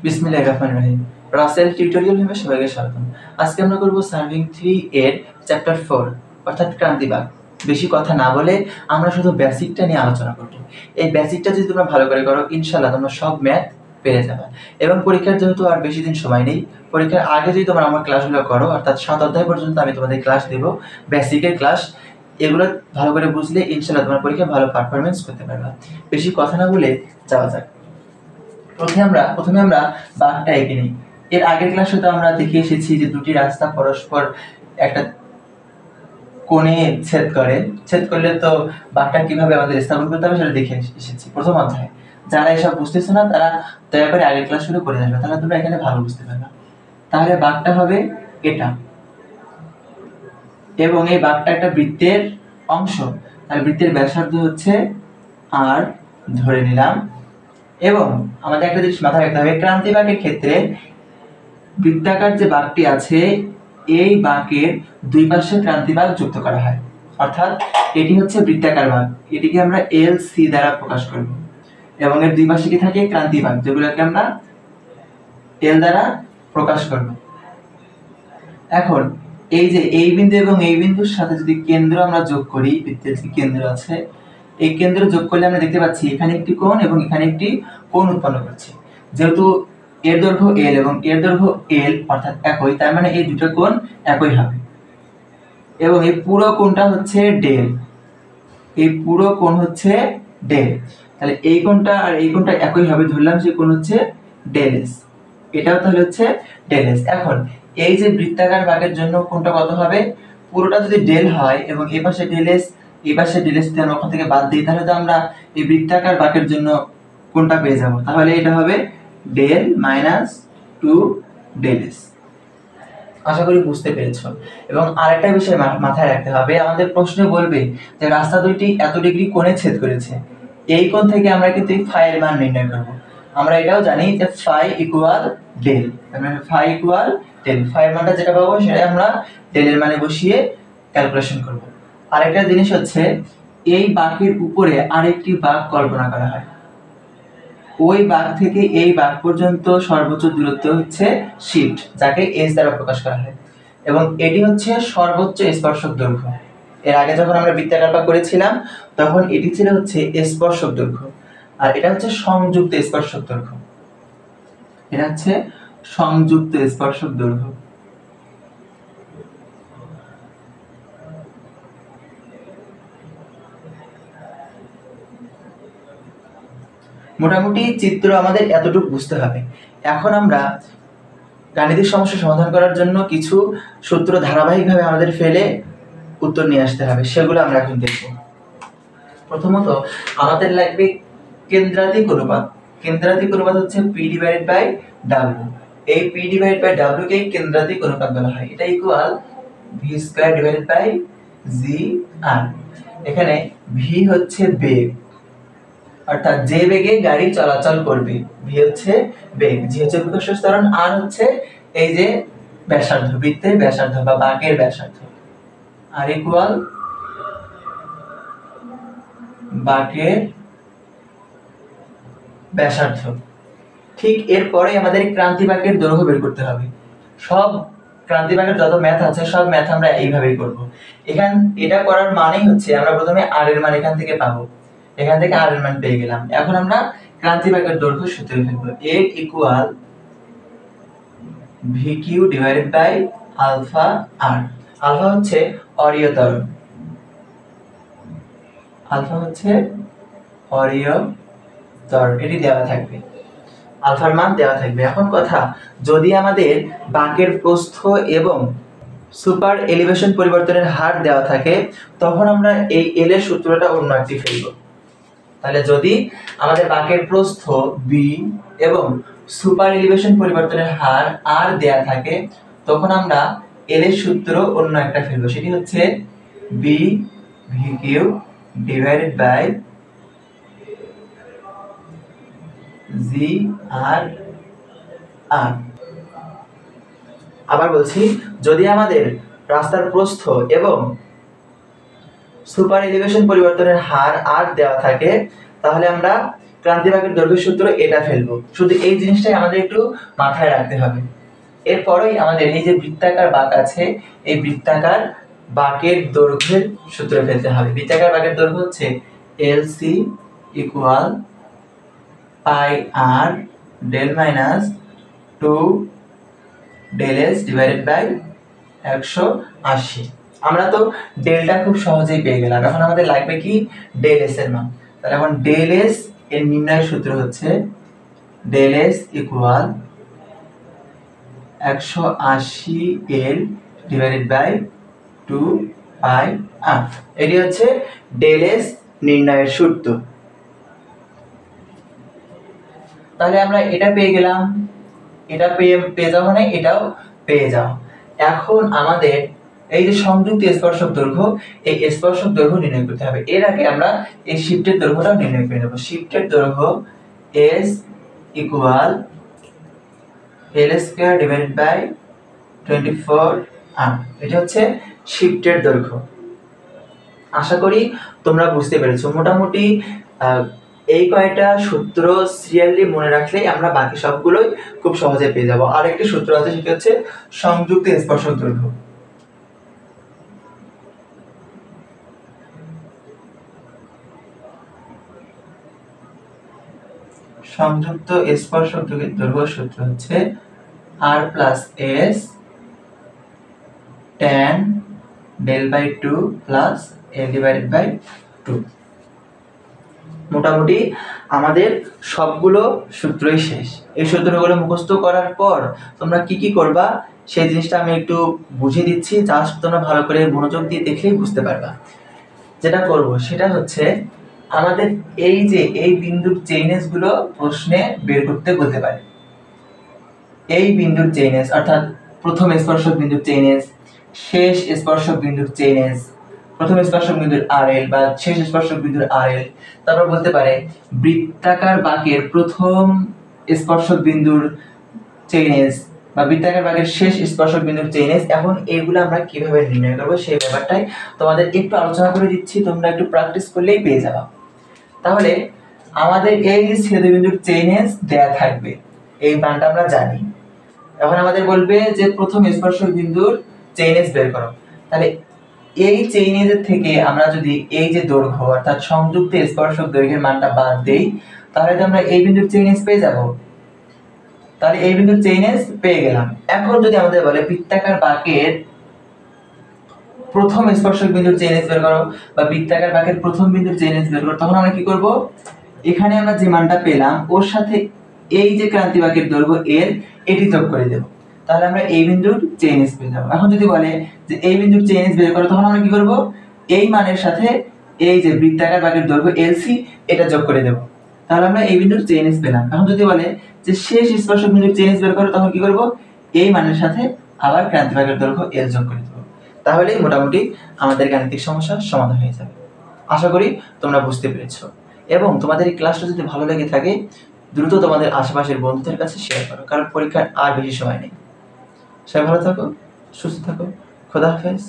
বিসমিল্লাহির রহমানির রহিম। রাসেল টিউটোরিয়াল রুমে সবাইকে স্বাগতম। আজকে আমরা করব সার্ভিং 3 এর চ্যাপ্টার 4 অর্থাৎ ক্রান্তিবাগ। বেশি কথা না বলে আমরা শুধু বেসিকটা নিয়ে আলোচনা করব। এই বেসিকটা যদি তোমরা ভালো করে করো ইনশাআল্লাহ তোমরা সব ম্যাথ পেরে যাবে। এবং পরীক্ষার যেহেতু আর বেশি দিন সময় নেই, পরীক্ষার আগে যদি তোমরা আমার ক্লাসগুলো করো অর্থাৎ 7 অধ্যায় পর্যন্ত আমি তোমাদের ক্লাস দেব, বেসিকের ক্লাস। এগুলো ভালো করে বুঝলে ইনশাআল্লাহ তোমার পরীক্ষায় ভালো পারফরম্যান্স করতে পারবে। বেশি কথা না বলে যাওয়া যাক। প্রথমে আমরা বাঁকটা এঁকে নিই। এর আগের ক্লাসে তো আমরা দেখে এসেছি যে দুটি রাস্তা পরস্পর একটা কোণে ছেদ করলে তো বাঁকটা কিভাবে আমাদের স্থাপন করতে হবে সেটা দেখে এসেছি প্রথম অধ্যায়ে। যারা এসব বুঝতেছো না তারা দয়া করে আগের ক্লাসগুলো করে আসবে, তাহলে তোমরা এখানে ভালো বুঝতে পারবে। তাহলে বাঁকটা হবে এটা, এবং এই বাঁকটা একটা বৃত্তের অংশ। তাহলে বৃত্তের ব্যাসার্ধ হচ্ছে আর ধরে নিলাম। এবং আমাদের একটা জিনিস মাথায় রাখতে হবে, ক্রান্তিবাগের ক্ষেত্রে বৃত্তাকার যে বাঁকটি আছে এই বাঁকের দুই পাশে ক্রান্তিবাগ যুক্ত করা হয়, অর্থাৎ এটি হচ্ছে বৃত্তাকার বাঁক। এটিকে আমরা এল সি দ্বারা প্রকাশ করব, এবং এর দুই পাশে কি থাকে ক্রান্তিবাগ, যেগুলোকে আমরা এল দ্বারা প্রকাশ করব। এখন এই যে এই বিন্দু এবং এই বিন্দুর সাথে যদি কেন্দ্র আমরা যোগ করি, বৃত্তের যে কেন্দ্র আছে এই কেন্দ্র যোগ করলে আমরা দেখতে পাচ্ছি এখানে একটি কোণ এবং এখানে একটি কোণ উৎপন্ন করছে। যেহেতু এর দৈর্ঘ্য এল এবং এর দৈর্ঘ্য এল অর্থাৎ একই, তার মানে এই দুটো কোণ একই হবে। এবং এই পুরো কোণটা হচ্ছে ডেল, এই পুরো কোণ হচ্ছে ডেল। তাহলে এই কোণটা আর এই কোণটা একই হবে, ধরলাম যে কোণ হচ্ছে ডেল এস, এটাও তাহলে হচ্ছে ডেল এস। এখন এই যে বৃত্তাকার বাঁকের জন্য কোণটা কত হবে, পুরোটা যদি ডেল হয় এবং এই পাশে ডেল এস এই পাশে ডেল এস আমরা ওখান থেকে বাদ দিই, তাহলে তো আমরা এই বৃত্তাকার বাঁকের জন্য কোণটা পেয়ে যাব। তাহলে এটা হবে ডেল মাইনাস 2 ডেল এস। আশা করি বুঝতে পেরেছো। এবং আরেকটা বিষয় মাথায় রাখতে হবে, আমাদের প্রশ্নে বলবে যে রাস্তা দুইটি এত ডিগ্রি কোণে ছেদ করেছে, এই কোণ থেকে আমরা কিন্তু ফাই এর মান নির্ণয় করব। আমরা এটাও জানি যে ফাই ইকুয়াল ডেল, মানে ফাই ইকুয়াল ডেল, ফাই এর মানটা যেটা পাবো সেটা আমরা ডেল এর মানে বসিয়ে ক্যালকুলেশন করব। আরেকটা জিনিস হচ্ছে, এই বাঁকের উপরে আরেকটি বাঁক কল্পনা করা হয়। ওই বাঁক থেকে এই বাঁক পর্যন্ত সর্বোচ্চ দূরত্ব হচ্ছে শিফট, যাকে এস দ্বারা প্রকাশ করা হয়, এবং এটি হচ্ছে সর্বোচ্চ স্পর্শক দৈর্ঘ্য। এর আগে যখন আমরা বৃত্তাকার বাঁক করেছিলাম তখন এটি ছিল হচ্ছে স্পর্শক দৈর্ঘ্য, আর এটা হচ্ছে সংযুক্ত স্পর্শক দৈর্ঘ্য। এটা হচ্ছে সংযুক্ত স্পর্শক দৈর্ঘ্য। মোটামুটি চিত্র আমাদের এতটুকু বুঝতে হবে। এখন আমরা গাণিতিক সমস্যা সমাধান করার জন্য কিছু সূত্র ধারাবাহিকভাবে আমাদের ফেলে উত্তর নিয়ে আসতে হবে, সেগুলো আমরা এখন দেখব। প্রথমত আমাদের লাগবে কেন্দ্রাতিক অনুপাত। কেন্দ্রাতিক অনুপাত হচ্ছে P ডিভাইডেড বাই W। এই P ডিভাইডেড বাই W কে কেন্দ্রাতিক অনুপাত বলা হয়। এটা equal V square divided by GR। এখানে V হচ্ছে বেগ, অর্থাৎ যে বেগে গাড়ি চলাচল করবে, V হচ্ছে বেগ, G হচ্ছে প্রকাশের ত্বরণ, R হচ্ছে এই যে ব্যাসার্ধ, বৃত্তের ব্যাসার্ধ বা বাঁকের ব্যাসার্ধ। R ইকুয়াল বাঁকের ব্যাসার্ধ। ঠিক এরপরে আমাদের ক্রান্তিবাঁকের দৈর্ঘ্য বের করতে হবে। সব ক্রান্তিবাঁকের যত ম্যাথ আছে সব ম্যাথ আমরা এইভাবেই করব। এটা করার মানেই হচ্ছে আমরা প্রথমে আর এর মান এখান থেকে পাবো, এখান থেকে আর এর মান পেয়ে গেলাম। এখন আমরা ক্রান্তিবাঁকের দৈর্ঘ্য সূত্র লিখব, a equal vq divided by alpha r। Alpha হচ্ছে অরীয় ত্বরণ, আলফা হচ্ছে অরীয় ত্বরণ, এটি দেওয়া থাকবে, আলফার মান দেওয়া থাকবে। এখন কথা, যদি আমাদের বাঁকের প্রস্থ এবং সুপার এলিভেশন পরিবর্তনের হার দেওয়া থাকে তখন আমরা এই এল এর সূত্রটা অন্য একটি ফেলব। তাহলে যদি আমাদের বাঁকের প্রস্থ b এবং সুপার এলিভেশন পরিবর্তনের হার r দেয়া থাকে তখন আমরা এল এর সূত্র অন্য একটা ফেলব, সেটি হচ্ছে b vq divided by GR। আবার বলছি, যদি আমাদের রাস্তার প্রস্থ এবং সুপার এলিভেশন পরিবর্তনের হার r দেওয়া থাকে তাহলে আমরা ক্রান্তি বাঁকের দৈর্ঘ্যের সূত্র এটা ফেলবো। শুধু এই জিনিসটাই আমাদের একটু মাথায় রাখতে হবে। এরপরেই আমাদের এই যে বৃত্তাকার বাঁক আছে, এই বৃত্তাকার বাঁকের দৈর্ঘ্যের সূত্র ফেলতে হবে। বৃত্তাকার বাঁকের দৈর্ঘ্য হচ্ছে LC equal pi R del minus 2 del S divided by 180। আমরা তো ডেলটা খুব সহজেই পেয়ে গেলাম, এখন আমাদের লাগবে কি ডেল এস এর মান। তাহলে এখন ডেল এস এর নির্ণয়ের সূত্র হচ্ছে del S equal 180 L divided by 2 pi R. এটি হচ্ছে ডেল এস নির্ণয়ের সূত্র। তাহলে আমরা এটা পেয়ে গেলাম, এটা পেয়ে যাওয়া মানে এটাও পেয়ে যাও। এখন আমাদের এই যে সংযুক্ত স্পর্শক দৈর্ঘ্য, এই স্পর্শক দৈর্ঘ্য নির্ণয় করতে হবে। এর আগে আমরা এই শিফটের দৈর্ঘ্যটাও নির্ণয় করে নেব। শিফটের দৈর্ঘ্য S equal L square divided by 24 R. এটা হচ্ছে শিফটের দৈর্ঘ্য। আশা করি তোমরা বুঝতে পেরেছো। মোটামুটি এই কয়টা সূত্র সিরিয়ালি মনে রাখলেই আমরা বাকি সবগুলোই খুব সহজে পেয়ে যাব। আর একটি সূত্র আছে, সেটা হচ্ছে সংযুক্ত স্পর্শক দৈর্ঘ্য। সংযুক্ত স্পর্শক দৈর্ঘ্য সূত্র হচ্ছে R plus S tan del by 2 plus L divided by 2। মোটামুটি আমাদের সবগুলো সূত্রই শেষ। এই সূত্রগুলো মুখস্থ করার পর তোমরা কি কি করবা সেই জিনিসটা আমি একটু বুঝিয়ে দিচ্ছি, জাস্ট তোমরা ভালো করে মনোযোগ দিয়ে দেখলেই বুঝতে পারবা। যেটা করব সেটা হচ্ছে আমাদের এই যে এই বিন্দুর চেইনেস গুলো প্রশ্নে বের করতে বলতে পারে। এই বিন্দুর চেইনেস অর্থাৎ প্রথম স্পর্শক বিন্দুর চেইনেস, শেষ স্পর্শক বিন্দুর চেইনেস, প্রথম স্পর্শক বিন্দুর আরএল বা শেষ স্পর্শক বিন্দুর আরএল। তারপর বলতে পারে বৃত্তাকার বাঁকের প্রথম স্পর্শক বিন্দুর চেইনেস বা বৃত্তাকার বাঁকের শেষ স্পর্শক বিন্দুর চেইনেস। এখন এগুলো আমরা কিভাবে নির্ণয় করব সেই ব্যাপারটাই তোমাদের একটু আলোচনা করে দিচ্ছি, তোমরা একটু প্র্যাকটিস করলেই পেয়ে যাবে। তাহলে আমাদের এই যে ছেদবিন্দুর চেইনেস দেয়া থাকবে, এই মানটা আমরা জানি। এখন আমাদের বলবে যে প্রথম স্পর্শক বিন্দুর চেইনেস বের করো। তাহলে এই চেইনেসের থেকে আমরা যদি এই যে দৈর্ঘ্য অর্থাৎ সংযুক্ত স্পর্শক দৈর্ঘ্যের মানটা বাদ দেই, তাহলে তো আমরা এই বিন্দুর চেইনেস পেয়ে যাব। তাহলে এই বিন্দুর চেইনেস পেয়ে গেলাম। এখন যদি আমাদের বলে বৃত্তাকার বাঁকের প্রথম স্পর্শক বিন্দুর চেইনেস বের করো বা বৃত্তাকার বাঁকের প্রথম বিন্দুর চেইনেস বের করো, তখন আমরা কি করব, এখানে আমরা যে মানটা পেলাম ওর সাথে এই যে ক্রান্তি বাঁকের দৈর্ঘ্য এর এটি যোগ করে দেব। তাহলে আমরা এই বিন্দুর চেইনেস পেয়ে যাব। এখন যদি বলে যে এই বিন্দুর চেইনেস বের করো, তখন আমরা কি করব, এই মানের সাথে এই যে বৃত্তাকার বাঁকের দৈর্ঘ্য LC এটা যোগ করে দেব। তাহলে আমরা এই বিন্দুর চেইনেস পেলাম। এখন যদি বলে যে শেষ স্পর্শক বিন্দুর চেইনেস বের করো, তখন কি করব, এই মানের সাথে আবার ক্রান্তি বাঁকের দৈর্ঘ্য L যোগ করে দেব। তাহলেই মোটামুটি আমাদের গাণিতিক সমস্যার সমাধান হয়ে যাবে। আশা করি তোমরা বুঝতে পেরেছো। এবং তোমাদের এই ক্লাসটা যদি ভালো লেগে থাকে দ্রুত তোমাদের আশেপাশের বন্ধুদের কাছে শেয়ার করো, কারণ পরীক্ষার আর বেশি সময় নেই। সবাই ভালো থাকো, সুস্থ থাকো, খোদা হাফেজ।